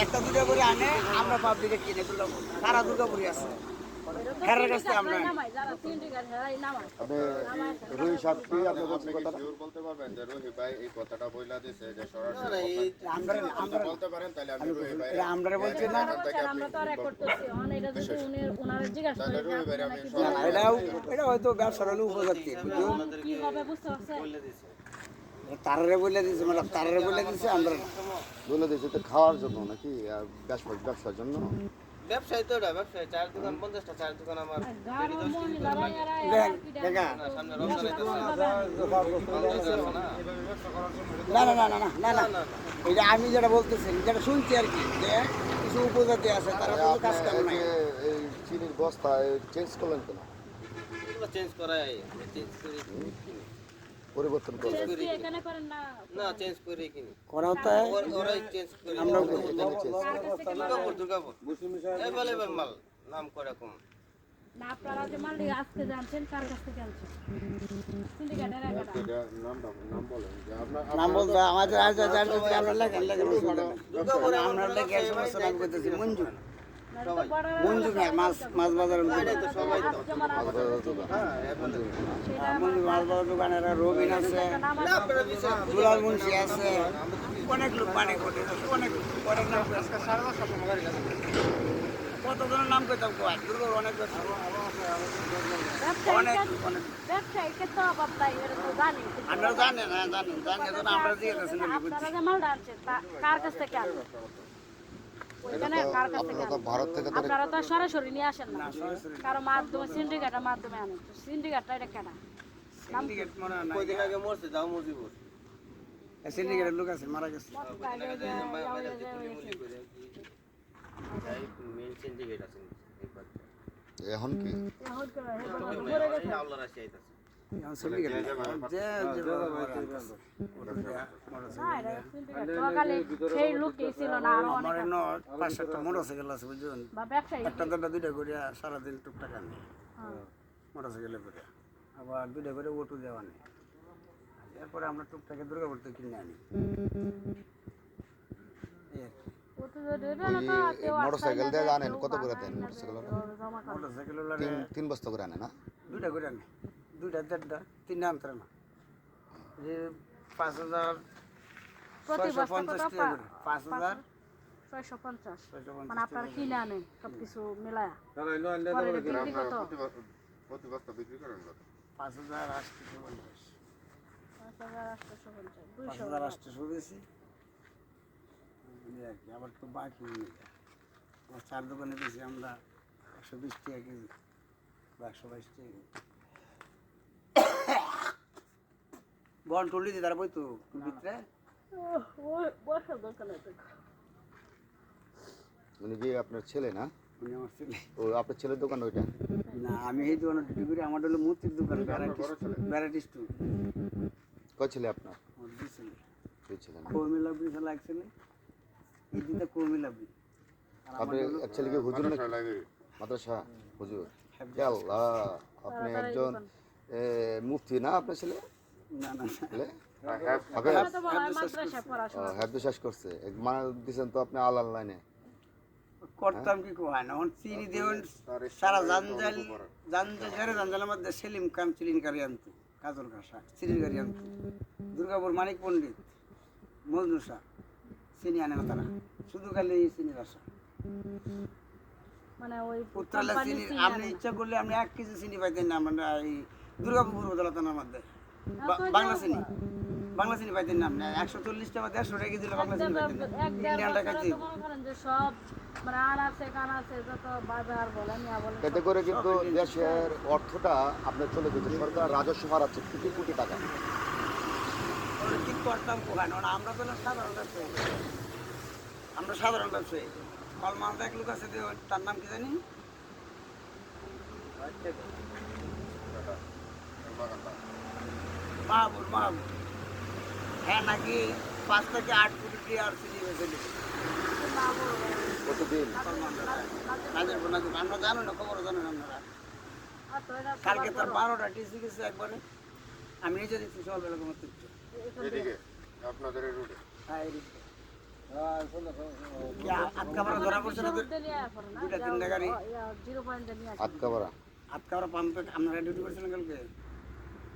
একটা দুটো করে আনে আমরা পাবলিকে কিনে দুর্গাপুর সারা দুর্গাপুরই আছে হেরার কাছে আমরা আপনি রুই সাপটি আপনি বলছেন কথাটা বলতে পারবেন যে রুহি ভাই এই কথাটা বইলা দিছে যে না, সরাসরি আমরা বলতে পারেন তাহলে আমি রুহি ভাই আমরা বলছি না আমরা তো রেকর্ড করছি অনেক যদি উনারে জিজ্ঞাসা তাহলে করি রুহি ভাই আমি না, এটা হয়তো ব্যবসার হলে উপজাতি কি হবে বুঝতে পারছেন তারারে বলে দিছে মানে তারারে বলে দিছে আমরা না। বলে দিয়েছে তো খাওয়ার জন্য নাকি আর ব্যবসার জন্য ব্যবসায়ী তো এটা ব্যবসায়ী চার দোকান 50টা চার দোকান আমার গাড়ো মহিলারা এরা দেখ দেখা সামনে রমজান না না না না না না না এটা আমি যেটা বলতেছি যেটা শুনছি আর কি যে কিছু উপজাতি আছে তারা তো কাজ করে না এই চিনির বস্তা চেঞ্জ করলেন কেন এগুলো চেঞ্জ করাই চেঞ্জ করি পরিবর্তন করলেন কি এখানে করেন না না চেঞ্জ করি কিনি করা হতে ওরাই চেঞ্জ করি আমরাও দুর্গাপুর অ্যাভেলেবল মাল নাম করে কম না আপনারা যে মাল আজকে জানছেন কার কাছ থেকে আনছেন সিন্ডিকেটের একাটা নাম বলেন যে আপনার নাম বলতে আমাদের আজ আমরা লেখেন আমরা লেখে সমস্ত নাম করতেছি মঞ্জু মঞ্জু মাছ বাজারের মঞ্জু মাছ বাজার দোকানের রবিন আছে দুলাল মুন্সি আছে অনেক লোক মানে ঘটে অনেক অনেক নাম কতজনের নাম করতাম দুর্গর অনেক অনেক অনেক ব্যবসায়ীকে তো অভাব নাই এরা তো জানি আমরা জানি না জানি জানি আমরা দিয়ে আপনারা যে মালটা আনছেন কার কাছ থেকে আনছেন ওইখানে কার কাছ থেকে আপনারা তো ভারত থেকে তো আপনারা তো সরাসরি নিয়ে আসেন না কারো মাধ্যমে সিন্ডিকেটের মাধ্যমে আনেন সিন্ডিকেটটা এটা কেনা সিন্ডিকেট মনে হয় না কয়দিন আগে মরছে যাও মুজিবুর সিন্ডিকেটের লোক আছে মারা গেছে মেইন সিন্ডিকেট আছে এখন কি আল্লাহর আশি আইতাছে সিন্ডিকেট যে যে সেই লোকই ছিল না আরো আমার এনে 5-7টা মোটরসাইকেল আছে বুঝছেন বা ব্যবসায়ী একটা দুইটা করে সারাদিন টুকটাক আনি মোটরসাইকেলে করে আবার দুইটা করে অটো দেওয়া নেই এরপরে আমরা টুকটাকে দুর্গাপুর থেকে কিনে আনি মোটরসাইকেল দিয়ে জানেন কত করে দেন মোটরসাইকেল তিন বস্তা করে আনে না দুইটা করে আনি দুইটা দেড়টা তিনটা আনতে না যে 5,000 প্রতি বস্তা কত 5,000 650 মানে আপনারা কিনে আনেন সবকিছু মিলায়া তাহলে ইনো আনলে পরে বিক্রি কত প্রতি বস্তা বিক্রি করেন কত 5,850 5850 5,800 বেশি আবার তো বাকি আমার চার দোকানে বেশি আমরা 120 টাকা কেজি বা 122 টাকা বন টলি দিয়ে তারপরে তো ভিতরে বসার দরকার নেই উনি কি আপনার ছেলে না উনি আমার ছেলে ও আপনার ছেলের দোকান ওইটা না আমি এই দোকানে ডিউটি করি আমার হলো মূর্তির দোকান ভ্যারাইটিস টু কয় ছেলে আপনার আমার দুই ছেলে দুই ছেলে না কৌমিলাবি ছেলে এক ছেলে এই দিনটা কৌমিলাবি আপনি এক ছেলেকে হুজুর নাকি মাদ্রাসা হুজুর আল্লাহ আপনি একজন মুফতি না আপনার ছেলে না না ছেলে মাদ্রাসা পড়াশোনা হ্যাঁ শেষ করছে এক মানে দিচ্ছেন তো আপনি আল্লাহ লাইনে করতাম কি হয় না এখন চিনি দেবেন সারা জানজালের মধ্যে সেলিম খান চিলিন গাড়ি আনতো কাজল ঘাসা চিলির গাড়ি আনতো দুর্গাপুর মানিক পণ্ডিত মজনু শাহ চিনি আনে না তারা শুধু খালি চিনির আশা মানে ওই উত্তরালা চিনি আপনি ইচ্ছা করলে আপনি 1 কেজি চিনি পাইতেন না আমরা এই দুর্গাপুর পূর্বতলা থানার মধ্যে বাংলা চিনি পাইতেন না আপনি 140 টাকা 150 টাকা কেজি বাংলা চিনি পাইতেন ইন্ডিয়ান টাকা কেজি যে সব মানে আনারসে কানারসে যত বাজার বলেন ইয়া বলেন এতে করে কিন্তু দেশের অর্থটা আপনার চলে যেতে সরকার রাজস্ব হারাচ্ছে কোটি কোটি টাকা কি করতাম কোহানো না আমরা তো সাধারণ ব্যবসায়ী আমরা সাধারণ ব্যবসায়ী কলমালদা এক লোক আছে তার নাম কি জানি মাহবুব হ্যাঁ নাকি 5 থেকে 8 কোটি টিআর চিনি বেচেছে প্রতিদিন আমরা জানো না খবর জানেন আপনারা কালকে তার 12টা টিসি গেছে একবারে আমি নিজে দেখছি সকালবেলা ঘুমাতে এদিকে আপনাদের এই রোডে হ্যাঁ কি আটকাবার ধরা পড়ছে না দুইটা তিনটা গাড়ি 0 পয়েন্টে নিয়ে আসি আটকাপাড়া আটকাবার পাম্পে আপনারা ডিউটি করছিলেন কালকে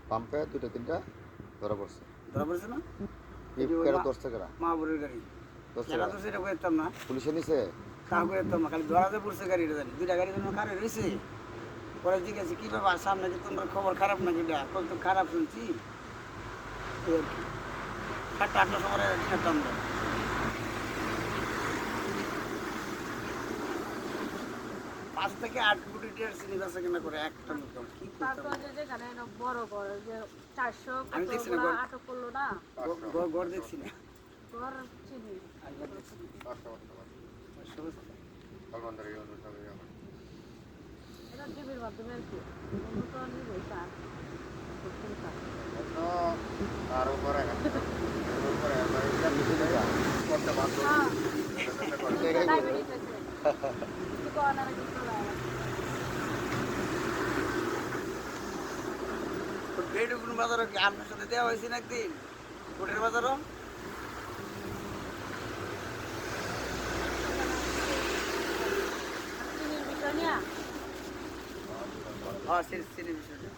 পাম্পে দুইটা তিনটা ধরা পড়ছে ধরা পড়ছে না এই কেরা ধরছে কেরা মাহবুরের গাড়ি ধরছে সেটা কেরা? তো সেটা করতাম না পুলিশে নিছে কাউ করতাম না খালি ধরাতে পড়ছে গাড়িটা জানি দুইটা গাড়ির জন্য কারে রয়েছে পরে জিজ্ঞাসা কী ব্যাপার সামনে কি তোমার খবর খারাপ নাকি কত খারাপ শুনছি এই আর কি। 7টা 8টার সময় খেতাম না 5 থেকে 8 কোটি টাকার চিনি বেচা কিনা করে একটা লোক কি করতাম তারপরে যেখানে বড় বড় যে 400 আমি দেখছি না, কতগুলো আটক করলো না ঘর দেখছি না ঘর চিনি সলমান দাঁড়িয়ে গেল, সবাই এখন। এটা টিভির মাধ্যমে আর কি অন্য তো নিবে স্যার তো তার উপরে গেছে। তার উপরে এবার এটা করতে বাধ্য হ্যাঁ করতে এটাই বলে। ডায়াবেটিস আছে কিছু করার কিছু না বেডুকুন বাজারও কি আপনার সাথে দেওয়া হয়েছে না একদিন কোটের বাজারও চিনির বিষয় নিয়ে হ্যাঁ চিনি বিষয়টা